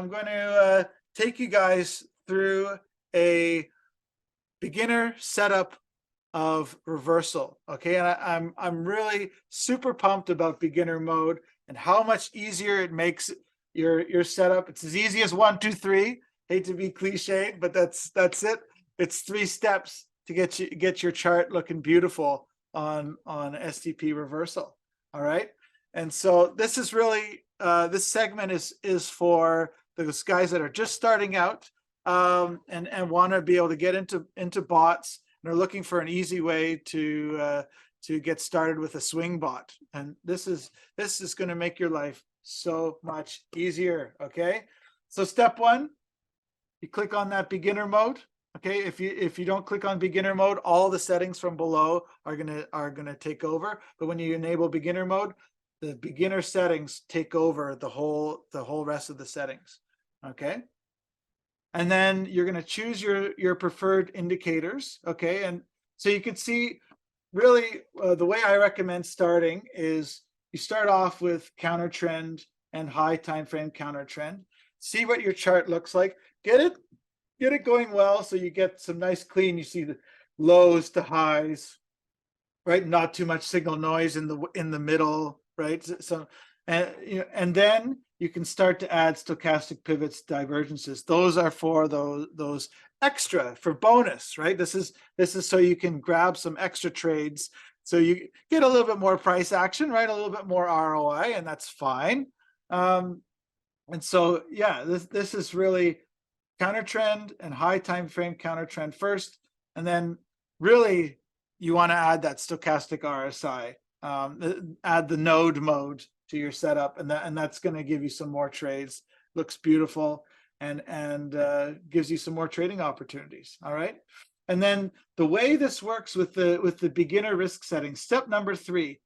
I'm going to take you guys through a beginner setup of reversal. Okay, and I'm really super pumped about beginner mode and how much easier it makes your setup. It's as easy as 1, 2, 3. Hate to be cliched, but that's it. It's 3 steps to get your chart looking beautiful on STP reversal. All right, and so this is really this segment is for those guys that are just starting out and want to be able to get into bots and are looking for an easy way to get started with a swing bot. And this is going to make your life so much easier. Okay, so step 1, you click on that beginner mode. Okay, if you don't click on beginner mode, all the settings from below are gonna take over. But when you enable beginner mode, the beginner settings take over the whole rest of the settings. Okay, and then you're going to choose your preferred indicators. Okay, and so you can see really the way I recommend starting is you start off with counter trend and high time frame counter trend. See what your chart looks like. Get it going well, so you get some nice clean. You see the lows to highs, right? Not too much signal noise in the middle, right? So and then you can start to add stochastic pivots, divergences. Those are for those extra, for bonus, right? This is so you can grab some extra trades, so you get a little bit more price action, right? A little bit more ROI, and that's fine. And so yeah, this is really counter trend and high time frame counter trend first, and then really you want to add that stochastic RSI, add the node mode to your setup, and that's going to give you some more trades. Looks beautiful and gives you some more trading opportunities. All right, and then the way this works with the beginner risk settings, step number 3,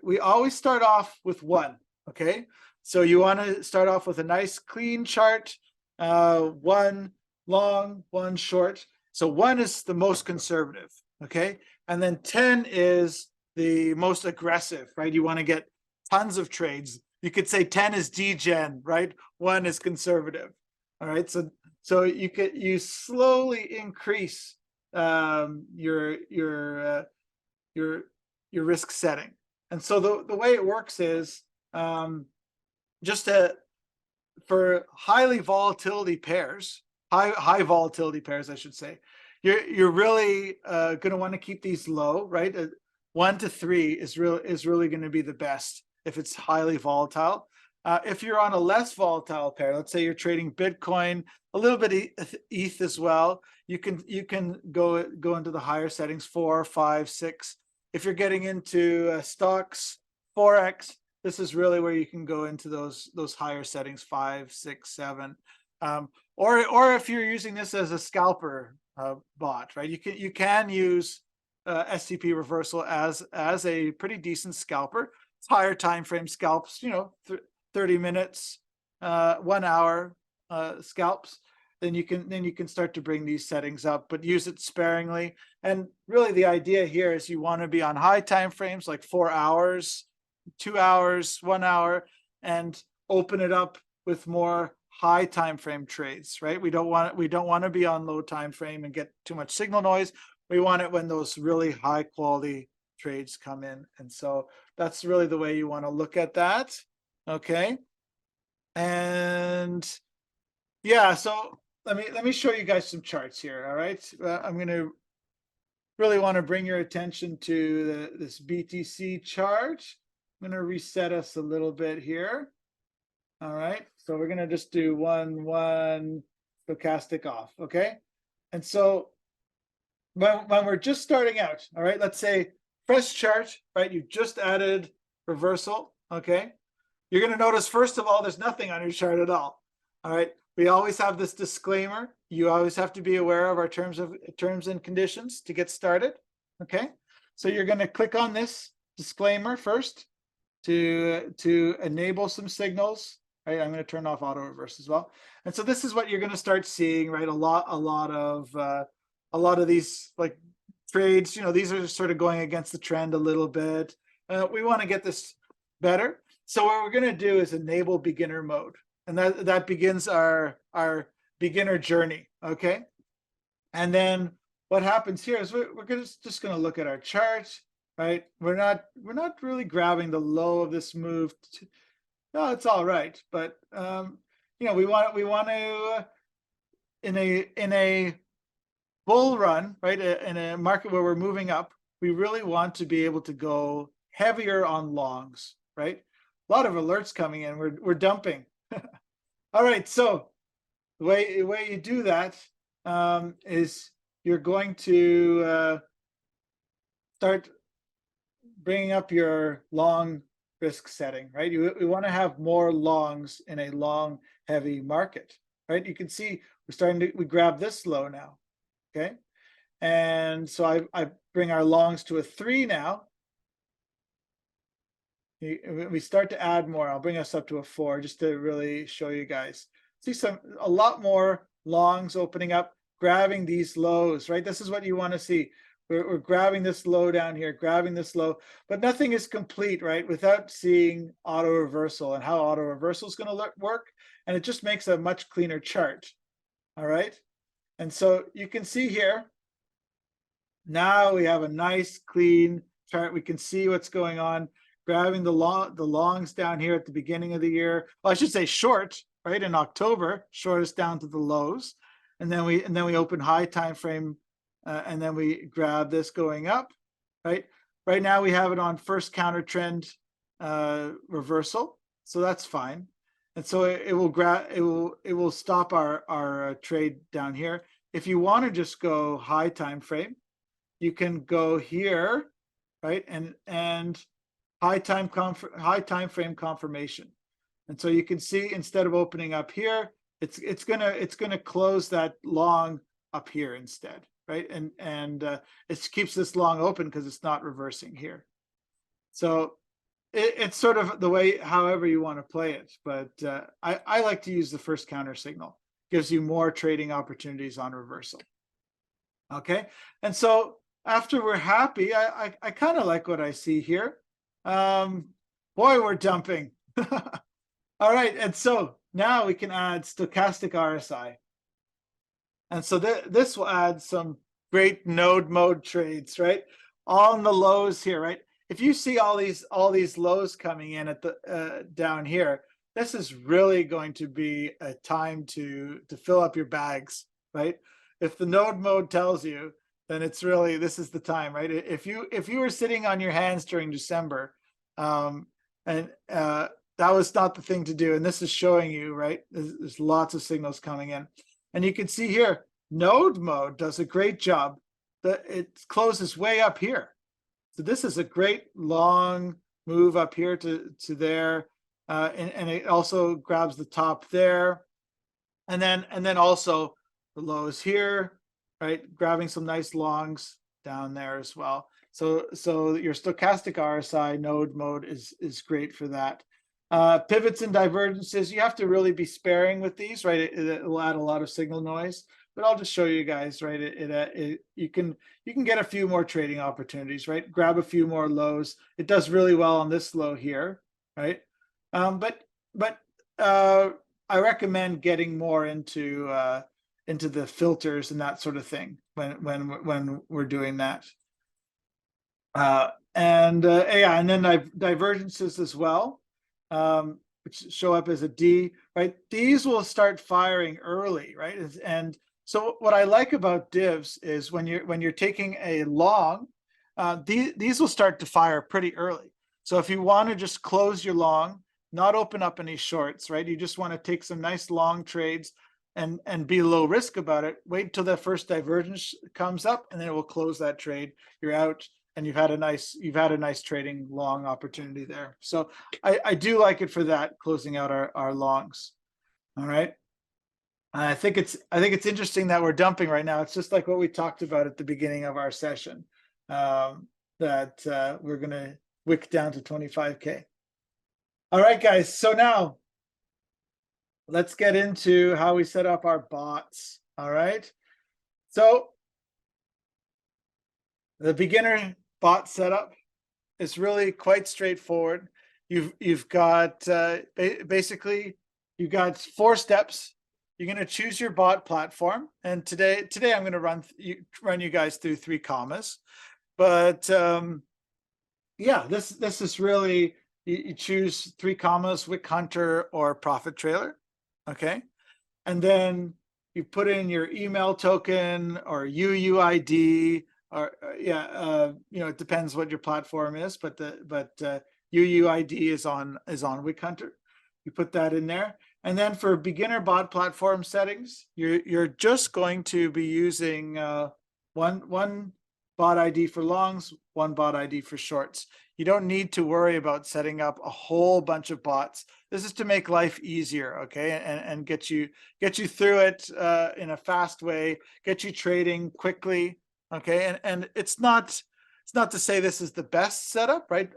we always start off with 1. Okay, so you want to start off with a nice clean chart. 1 long, 1 short. So 1 is the most conservative, okay? And then 10 is the most aggressive, right? You want to get tons of trades. You could say 10 is degen, right? 1 is conservative. All right, so you slowly increase your risk setting. And so the way it works is for highly volatility pairs, high volatility pairs, I should say, you're really going to want to keep these low, right? 1 to 3 is really going to be the best if it's highly volatile. If you're on a less volatile pair, let's say you're trading Bitcoin, a little bit ETH as well, you can go into the higher settings, 4, 5, 6. If you're getting into stocks, Forex, this is really where you can go into those higher settings, 5, 6, 7, or if you're using this as a scalper bot, right? You can use STP reversal as a pretty decent scalper. It's higher time frame scalps, 30 minutes, 1 hour scalps. Then you can start to bring these settings up, but use it sparingly. And really, the idea here is you want to be on high time frames, like 4 hours. 2 hours, 1 hour, and open it up with more high time frame trades, right? We don't want to be on low time frame and get too much signal noise. We want it when those really high quality trades come in. And so that's really the way you want to look at that. Okay. And yeah, so let me show you guys some charts here. All right. I'm going to really want to bring your attention to this BTC chart. I'm going to reset us a little bit here. All right, so we're going to just do 1 stochastic off. Okay, and so when we're just starting out, all right, let's say fresh chart, right? You've just added reversal. Okay, you're going to notice, first of all, there's nothing on your chart at all. All right, we always have this disclaimer. You always have to be aware of our terms and conditions to get started. Okay, so you're going to click on this disclaimer first to enable some signals, right? I'm going to turn off auto reverse as well. And so this is what you're going to start seeing, right? A lot of these like trades, these are sort of going against the trend a little bit. We want to get this better. So what we're going to do is enable beginner mode. And that begins our beginner journey. Okay. And then what happens here is we're just going to look at our chart, right? We're not really grabbing the low of this move. No, it's all right, but you know, we want to in a bull run, right? In a market where we're moving up, we really want to be able to go heavier on longs, right? A lot of alerts coming in. We're dumping. All right, so the way you do that is you're going to start bringing up your long risk setting, right? We want to have more longs in a long, heavy market, right? You can see we grab this low now, okay? And so I bring our longs to a 3 now. We start to add more. I'll bring us up to a 4 just to really show you guys. See a lot more longs opening up, grabbing these lows, right? This is what you want to see. We're grabbing this low down here, grabbing this low, but nothing is complete, right? Without seeing auto reversal and how auto reversal is going to work. And it just makes a much cleaner chart. All right. And so you can see here, now we have a nice clean chart. We can see what's going on, grabbing the longs down here at the beginning of the year. Well, I should say short, right? In October, short is down to the lows. And then we open high time frame, and then we grab this going up, right? Right now we have it on first counter trend reversal, so that's fine. And so it will stop our trade down here. If you want to just go high time frame, you can go here, right? And high time frame confirmation. And so you can see instead of opening up here, it's gonna close that long up here instead, right? And it keeps this long open because it's not reversing here. So it's sort of the way, however you want to play it. But I like to use the first counter signal. Gives you more trading opportunities on reversal. Okay, and so after we're happy, I kind of like what I see here. Boy, we're dumping. All right, and so now we can add stochastic RSI. And so this will add some great node mode trades, right? On the lows here, right? If you see all these lows coming in at the down here, this is really going to be a time to fill up your bags, right? If the node mode tells you, then it's really, this is the time, right? If you were sitting on your hands during December, that was not the thing to do. And this is showing you, right? There's lots of signals coming in. And you can see here, node mode does a great job. It closes way up here. So this is a great long move up here to there. And it also grabs the top there. And then also the lows here, right? Grabbing some nice longs down there as well. So your stochastic RSI node mode is great for that. Pivots and divergences, you have to really be sparing with these, right? It will add a lot of signal noise, but I'll just show you guys, right? You can get a few more trading opportunities, right? Grab a few more lows. It does really well on this low here, right? But I recommend getting more into the filters and that sort of thing when we're doing that. Yeah, and then divergences as well, which show up as a D, right? These will start firing early, right? And so what I like about divs is when you're taking a long, these will start to fire pretty early. So if you want to just close your long, not open up any shorts, right? You just want to take some nice long trades and be low risk about it. Wait till the first divergence comes up, and then it will close that trade. You're out, and you've had a nice trading long opportunity there. So I do like it for that, closing out our longs. All right. I think it's interesting that we're dumping right now. It's just like what we talked about at the beginning of our session, that we're going to wick down to 25K. All right, guys. So now let's get into how we set up our bots. All right. So the beginner bot setup is really quite straightforward. You've got basically you've got 4 steps. You're going to choose your bot platform, and today I'm going to run you guys through 3Commas. But yeah, this is really, you choose 3Commas, Wick Hunter, or Profit Trailer, okay, and then you put in your email token or UUID, or you know, it depends what your platform is, but UUID is on Wick Hunter. You put that in there, and then for beginner bot platform settings, you're just going to be using one bot ID for longs, one bot ID for shorts. You don't need to worry about setting up a whole bunch of bots. This is to make life easier, okay, and get you through it in a fast way, get you trading quickly, okay. And it's not to say this is the best setup, right?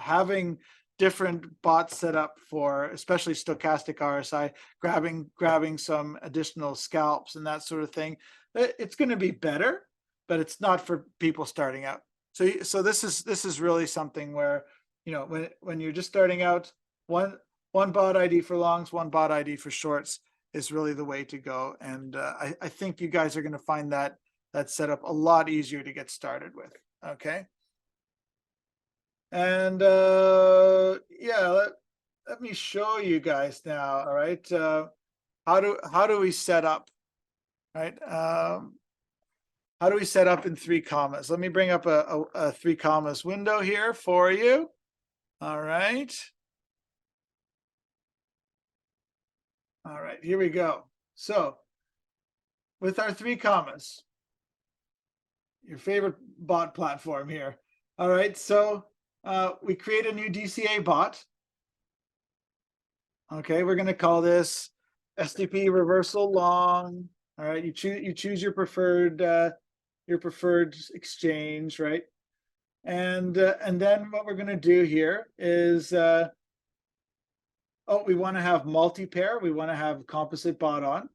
Having different bots set up for especially stochastic RSI, grabbing some additional scalps and that sort of thing, it's going to be better, but it's not for people starting out. So this is really something where, you know, when you're just starting out, one bot ID for longs, one bot ID for shorts is really the way to go. And I think you guys are going to find that setup a lot easier to get started with. Okay. And yeah, let me show you guys now. All right. How do we set up? Right. How do we set up in 3Commas? Let me bring up a 3Commas window here for you. All right. All right, here we go. So with our 3Commas, your favorite bot platform here. All right, so we create a new DCA bot. Okay, we're going to call this STP Reversal Long. All right, you choose your preferred exchange, right? And then what we're going to do here is we want to have multi-pair. We want to have composite bot on,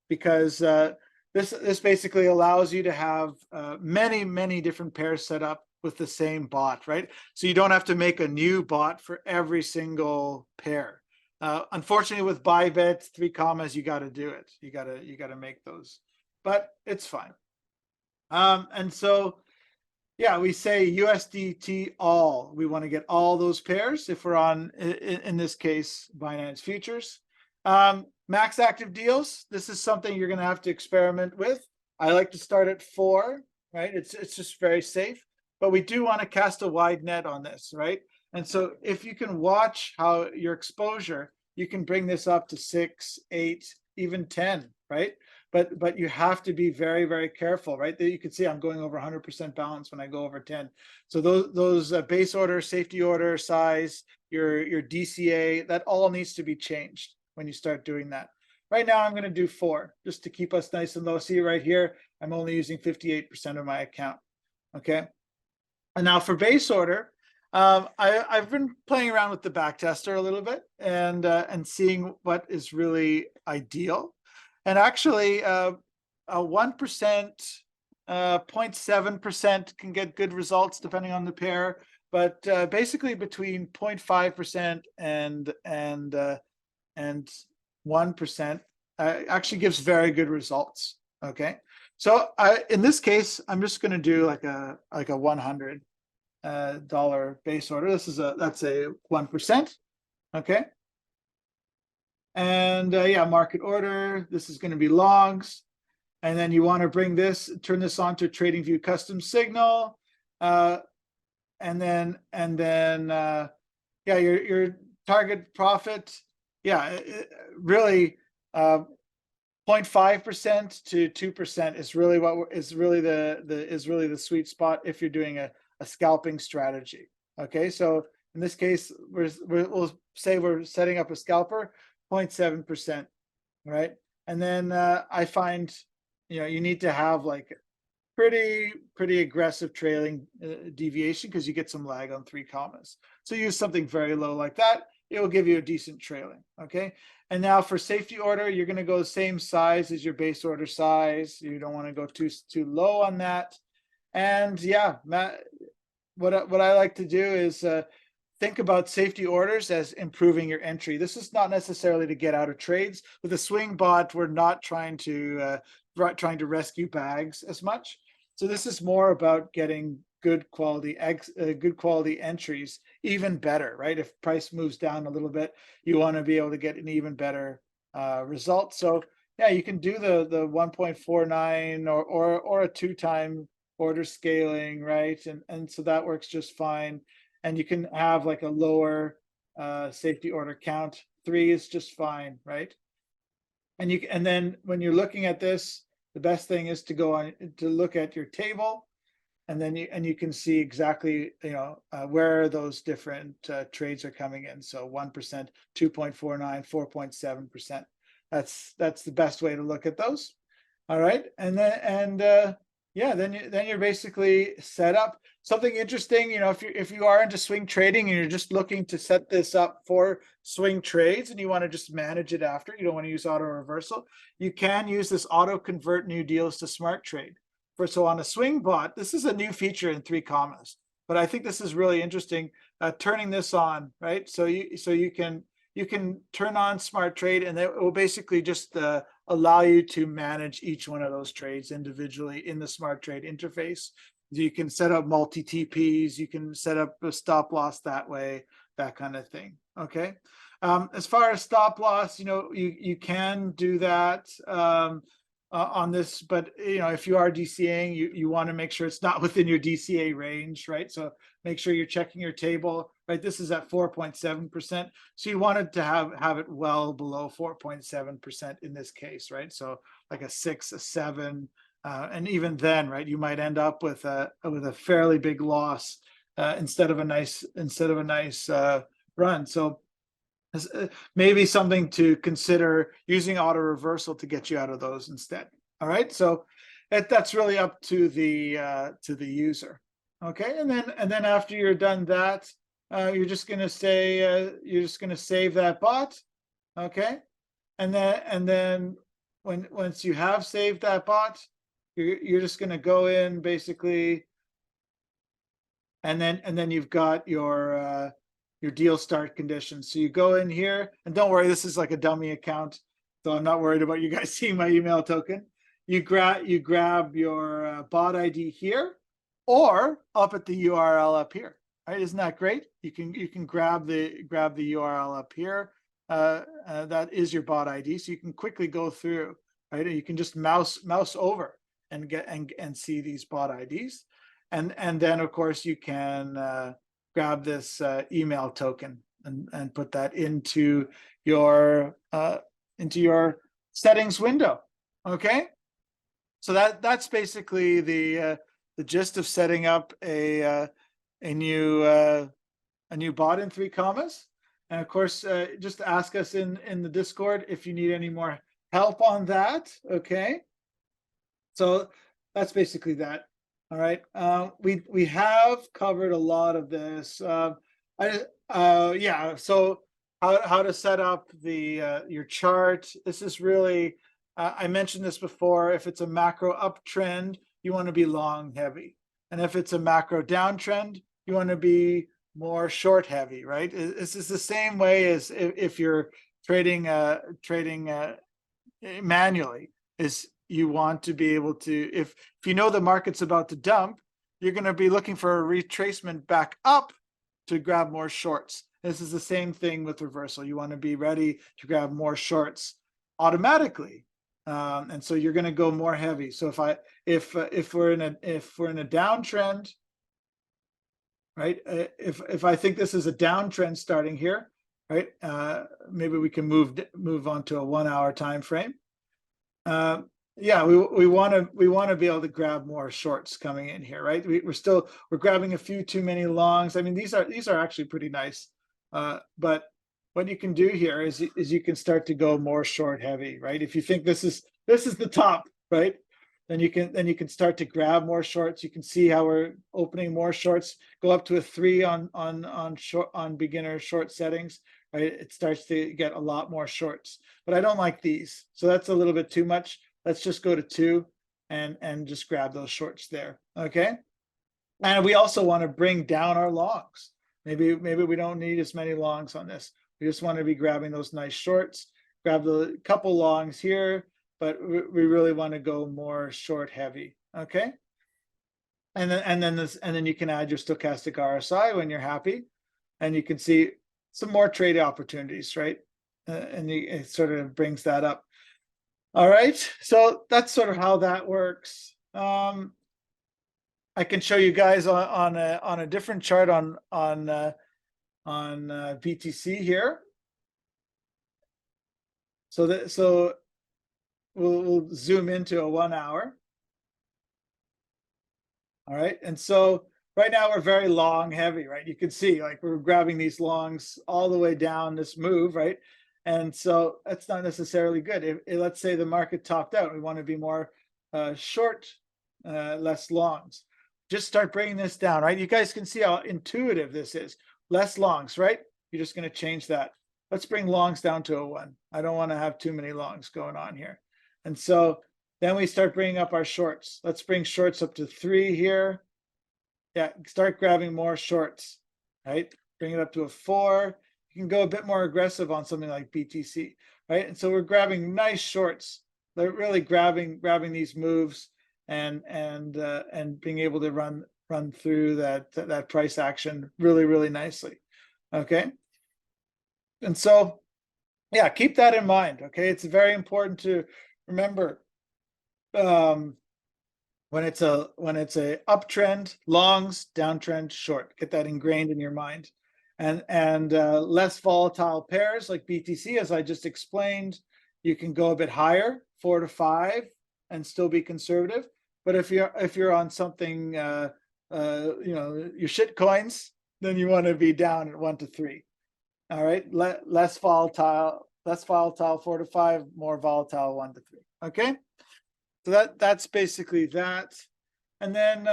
because this basically allows you to have many different pairs set up with the same bot, right? So you don't have to make a new bot for every single pair. Unfortunately, with Bybit 3Commas, you got to do it. You got to make those, but it's fine. And so, yeah, we say USDT all. We want to get all those pairs if we're on, in this case, Binance Futures. Max active deals. This is something you're going to have to experiment with. I like to start at 4, right? It's just very safe, but we do want to cast a wide net on this, right? And so if you can watch how your exposure, you can bring this up to 6, 8, even 10, right? But you have to be very careful, right? You can see I'm going over 100% balance when I go over 10. So those base order, safety order size, your DCA, that all needs to be changed when you start doing that. Right now, I'm going to do 4 just to keep us nice and low. See right here, I'm only using 58% of my account. Okay. And now for base order, I've been playing around with the backtester a little bit and seeing what is really ideal. And actually, 1%, 0.7% can get good results depending on the pair, but basically between 0.5% and 1% actually gives very good results. Okay, so in this case, I'm just going to do like a $100 base order. That's a 1%. Okay. And yeah, market order, this is going to be logs. And then you want to turn this on to TradingView custom signal. And then yeah, your target profit, yeah, really 0.5% to 2% is really the sweet spot if you're doing a scalping strategy. Okay, so in this case, we'll say we're setting up a scalper, 0.7%, right? And then I find, you need to have like pretty aggressive trailing deviation, because you get some lag on 3Commas. So use something very low like that. It will give you a decent trailing. Okay. And now for safety order, you're going to go the same size as your base order size. You don't want to go too low on that. And yeah, what I like to do is think about safety orders as improving your entry. This is not necessarily to get out of trades. With a swing bot, we're not trying to rescue bags as much. So this is more about getting good quality entries even better, right? If price moves down a little bit, you want to be able to get an even better result. So yeah, you can do the 1.49 or a 2-time order scaling, right? And so that works just fine. And you can have like a lower safety order count. 3 is just fine, right? And then when you're looking at this, the best thing is to go on to look at your table, and then you can see exactly where those different trades are coming in. So 1%, 2.49, 4.7%. That's the best way to look at those. All right, and then yeah, then you're basically set up. Something interesting, if you are into swing trading and you're just looking to set this up for swing trades and you want to just manage it after, you don't want to use auto reversal, you can use this auto convert new deals to smart trade. So on a swing bot, this is a new feature in 3Commas, but I think this is really interesting. Turning this on, right? So you can turn on smart trade, and it will basically just allow you to manage each one of those trades individually in the smart trade interface. You can set up multi TPs, you can set up a stop loss that way, that kind of thing. Okay. As far as stop loss, you can do that on this, but if you are DCAing, you want to make sure it's not within your DCA range, right? So make sure you're checking your table, right? This is at 4.7%, so you wanted to have it well below 4.7% in this case, right? So like a 6, a 7, and even then, right, you might end up with a fairly big loss instead of a nice run. So maybe something to consider using auto reversal to get you out of those instead. All right, so that's really up to the user. Okay, and then after you're done that, you're just going to say you're just going to save that bot. Okay, and then once you have saved that bot, you're just going to go in basically, and then you've got your deal start conditions. So you go in here, and don't worry, this is like a dummy account, so I'm not worried about you guys seeing my email token. You grab your bot ID here, or up at the URL up here. Right? Isn't that great? You can grab the URL up here. That is your bot ID, so you can quickly go through. Right? And you can just mouse over and get and see these bot IDs, and then of course you can grab this email token and put that into your settings window. Okay, so that's basically the gist of setting up a new bot in 3Commas. And of course, just ask us in the Discord if you need any more help on that. Okay, so that's basically that. All right, we have covered a lot of this. Yeah, so how to set up your chart. This is really, I mentioned this before, if it's a macro uptrend, you want to be long heavy. And if it's a macro downtrend, you want to be more short heavy, right? This is the same way as if you're trading manually, is you want to be able to, if you know the market's about to dump, you're going to be looking for a retracement back up to grab more shorts. This is the same thing with reversal. You want to be ready to grab more shorts automatically, and so you're going to go more heavy. So if we're in a downtrend, right? If I think this is a downtrend starting here, right? Maybe we can move on to a 1 hour time frame. Yeah, we want to be able to grab more shorts coming in here, right? We're grabbing a few too many longs. I mean, these are actually pretty nice, but what you can do here is you can start to go more short heavy, right? If you think this is the top, right, then you can start to grab more shorts. You can see how we're opening more shorts, go up to a 3 on beginner short settings, right? It starts to get a lot more shorts, but I don't like these, so that's a little bit too much. Let's just go to 2 and just grab those shorts there. Okay, and we also want to bring down our longs. Maybe we don't need as many longs on this. We just want to be grabbing those nice shorts, grab the couple longs here, but we really want to go more short heavy. Okay. And then you can add your stochastic RSI when you're happy, and you can see some more trade opportunities, right? It sort of brings that up. All right, so that's sort of how that works. I can show you guys on a different chart on BTC here. So we'll zoom into a 1 hour. All right, and so right now we're very long heavy, right? You can see like we're grabbing these longs all the way down this move, right? And so that's not necessarily good. If let's say the market topped out, we want to be more short, less longs. Just start bringing this down, right? You guys can see how intuitive this is. Less longs, right? You're just going to change that. Let's bring longs down to a 1. I don't want to have too many longs going on here. And so then we start bringing up our shorts. Let's bring shorts up to 3 here. Yeah, start grabbing more shorts, right? Bring it up to a 4. You can go a bit more aggressive on something like BTC, right? And so we're grabbing nice shorts. They're really grabbing these moves and being able to run through that price action really nicely. Okay. And so, yeah, keep that in mind. Okay, it's very important to remember when it's a uptrend, longs, downtrend, short. Get that ingrained in your mind. And less volatile pairs like BTC, as I just explained, you can go a bit higher, 4 to 5, and still be conservative. But if you're on something, your shit coins, then you want to be down at 1 to 3. All right, less volatile 4 to 5, more volatile 1 to 3. Okay, so that's basically that. And then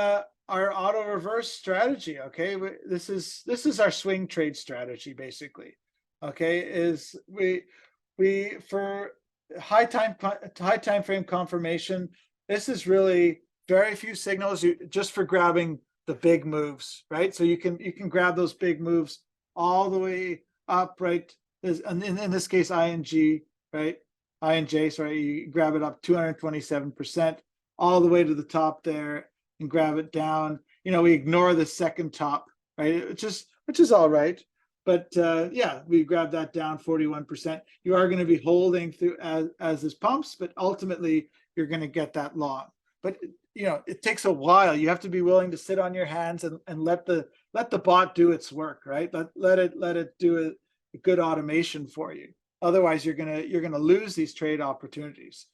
our auto reverse strategy. Okay, this is our swing trade strategy basically. Okay, is we for high time frame confirmation. This is really very few signals just for grabbing the big moves, right? So you can grab those big moves all the way up, right? And in this case, ING, right? INJ, sorry, you grab it up 227% all the way to the top there and grab it down. We ignore the second top, right? Which is all right. But yeah, we grab that down 41%. You are going to be holding through as this pumps, but ultimately you're going to get that long. But it takes a while. You have to be willing to sit on your hands and let the bot do its work, right? Let it do a good automation for you. Otherwise, you're gonna lose these trade opportunities.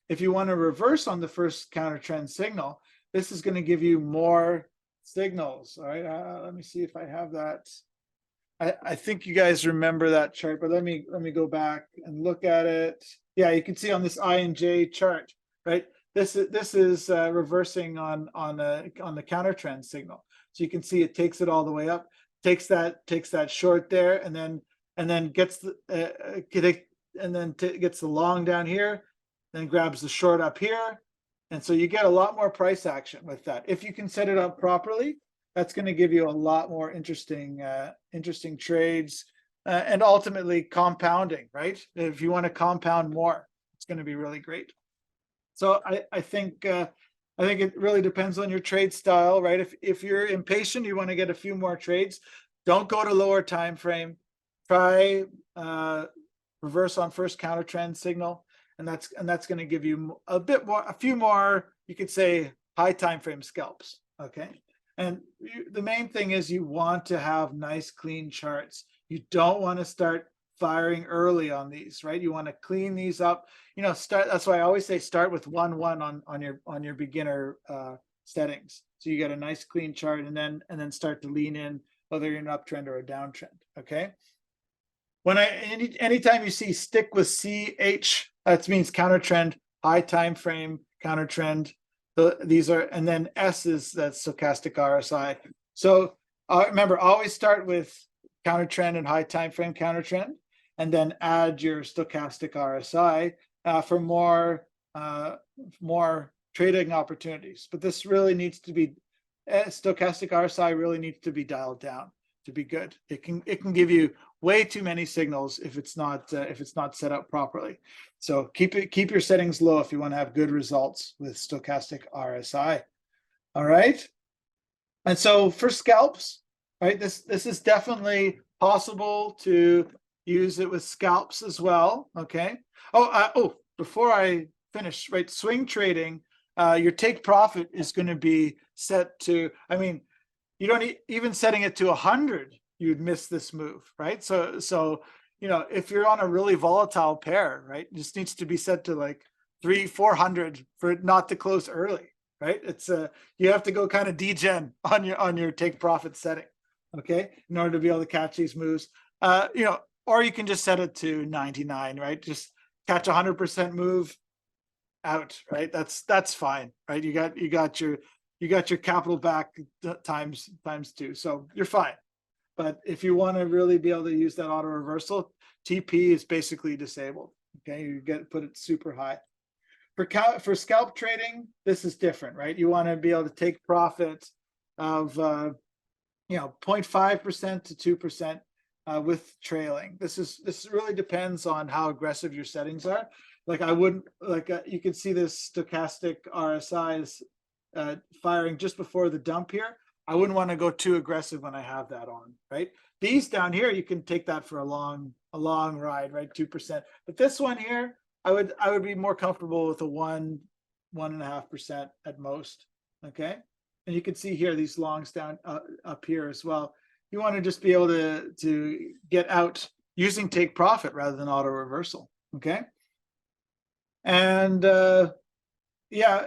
If you want to reverse on the first counter trend signal, this is going to give you more signals. All right, let me see if I have that. I think you guys remember that chart, but let me go back and look at it. Yeah, you can see on this INJ chart, right? This is reversing on the counter trend signal. So you can see it takes it all the way up, takes that short there, and then gets gets the long down here, then grabs the short up here, and so you get a lot more price action with that. If you can set it up properly, that's going to give you a lot more interesting trades and ultimately compounding, right? If you want to compound more, it's going to be really great. So I think it really depends on your trade style, right? If you're impatient, you want to get a few more trades, don't go to lower time frame. Try reverse on first counter trend signal, and that's going to give you a few more, you could say, high time frame scalps. Okay, and the main thing is you want to have nice clean charts. You don't want to start firing early on these, right? You want to clean these up. That's why I always say start with 1-1 on your beginner settings, so you get a nice clean chart, and then start to lean in, whether you're an uptrend or a downtrend. Okay. Anytime you see stick with CH, that means counter trend, high time frame counter trend. These are, and then S is that stochastic RSI. So remember, always start with counter trend and high time frame counter trend, and then add your stochastic RSI for more trading opportunities. But this really needs to be, stochastic RSI really needs to be dialed down. to be good. It can give you way too many signals if it's not set up properly. So keep your settings low if you want to have good results with stochastic RSI. All right. And so for scalps, right, this is definitely possible to use it with scalps as well. Okay. Before I finish, right, swing trading, your take profit is going to be set to, I mean, you don't even setting it to 100, you'd miss this move, right? So you know, if you're on a really volatile pair, right, it just needs to be set to like 300-400 for it not to close early, right? It's you have to go kind of degen on your take profit setting, okay, in order to be able to catch these moves. You know, or you can just set it to 99, right? Just catch 100% move out, right? That's fine, right? You got your capital back times two, so you're fine. But if you want to really be able to use that auto reversal, TP is basically disabled. Okay, you put it super high. For scalp trading, this is different, right? You want to be able to take profit of 0.5% to 2% with trailing. This really depends on how aggressive your settings are. Like I wouldn't you can see this stochastic RSI is firing just before the dump here. I wouldn't want to go too aggressive when I have that on, right? These down here, you can take that for a long ride, right? 2%. But this one here, I would be more comfortable with a 1.5% at most. Okay. And you can see here these longs down up here as well. You want to just be able to get out using take profit rather than auto reversal. Okay. And yeah,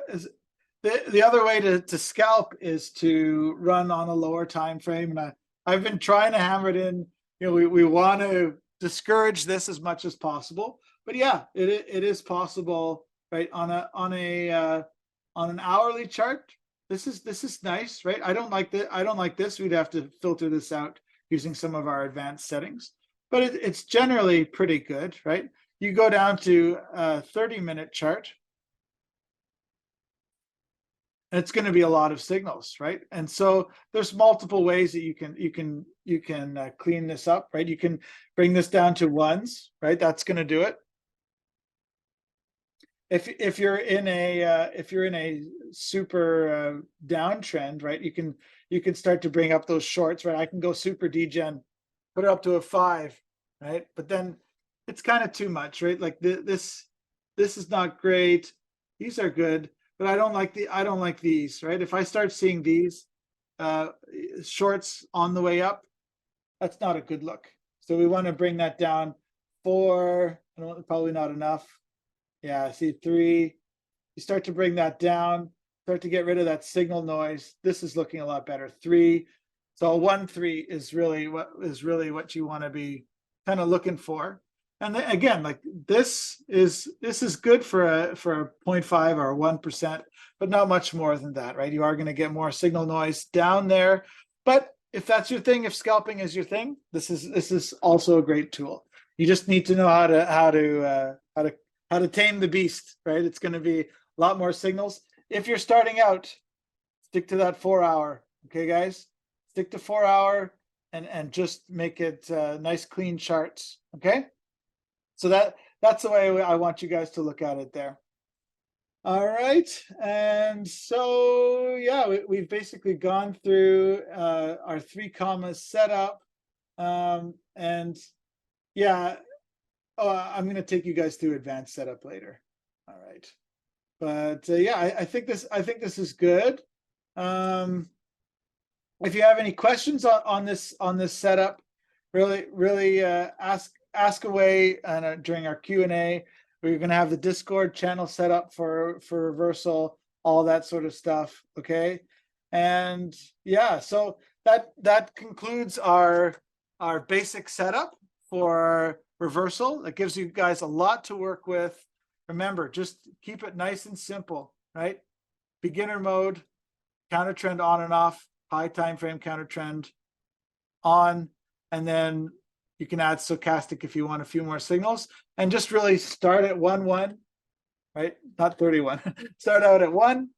the other way to scalp is to run on a lower time frame. And I've been trying to hammer it in. You know, we want to discourage this as much as possible. But yeah, it is possible, right? On an hourly chart, this is nice, right? I don't like this. We'd have to filter this out using some of our advanced settings, but it's generally pretty good, right? You go down to a 30-minute chart, and it's going to be a lot of signals, right? And so there's multiple ways that you can clean this up, right? You can bring this down to ones, right? That's going to do it. If you're in a super downtrend, right? You can start to bring up those shorts, right? I can go super degen, put it up to a 5, right? But then it's kind of too much, right? Like this is not great. These are good, but I don't like these, right? If I start seeing these shorts on the way up, that's not a good look. So we want to bring that down 4. Probably not enough. Yeah, see 3. You start to bring that down, start to get rid of that signal noise. This is looking a lot better. 3. So 1-3 is really what you want to be kind of looking for. And then, again, like this is good for a 0.5 or 1%, but not much more than that, right? You are going to get more signal noise down there. But if that's your thing, if scalping is your thing, this is also a great tool. You just need to know how to tame the beast, right? It's going to be a lot more signals. If you're starting out, stick to that 4-hour. Okay, guys, stick to 4-hour and just make it nice, clean charts. Okay. So that's the way I want you guys to look at it there. All right. And so, yeah, we've basically gone through our 3Commas setup. And yeah, I'm going to take you guys through advanced setup later. All right. But yeah, I think this is good. If you have any questions on this setup, really ask away during our Q&A. We're going to have the Discord channel set up for reversal, all that sort of stuff. Okay. And yeah, so that concludes our basic setup for reversal. It gives you guys a lot to work with. Remember, just keep it nice and simple, right? Beginner mode, counter trend on and off, high time frame counter trend on, and then you can add stochastic if you want a few more signals, and just really start at 1-1, right? Not 31. Start out at 1,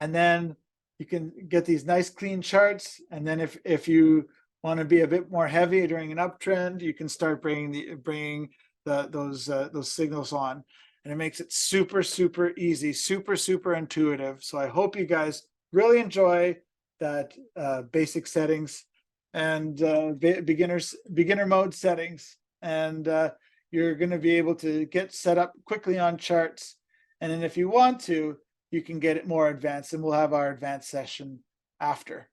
and then you can get these nice clean charts. And then if you want to be a bit more heavy during an uptrend, you can start bringing those signals on, and it makes it super easy, super intuitive. So I hope you guys really enjoy that basic settings and beginner mode settings, and you're going to be able to get set up quickly on charts. And then if you want to, you can get it more advanced, and we'll have our advanced session after.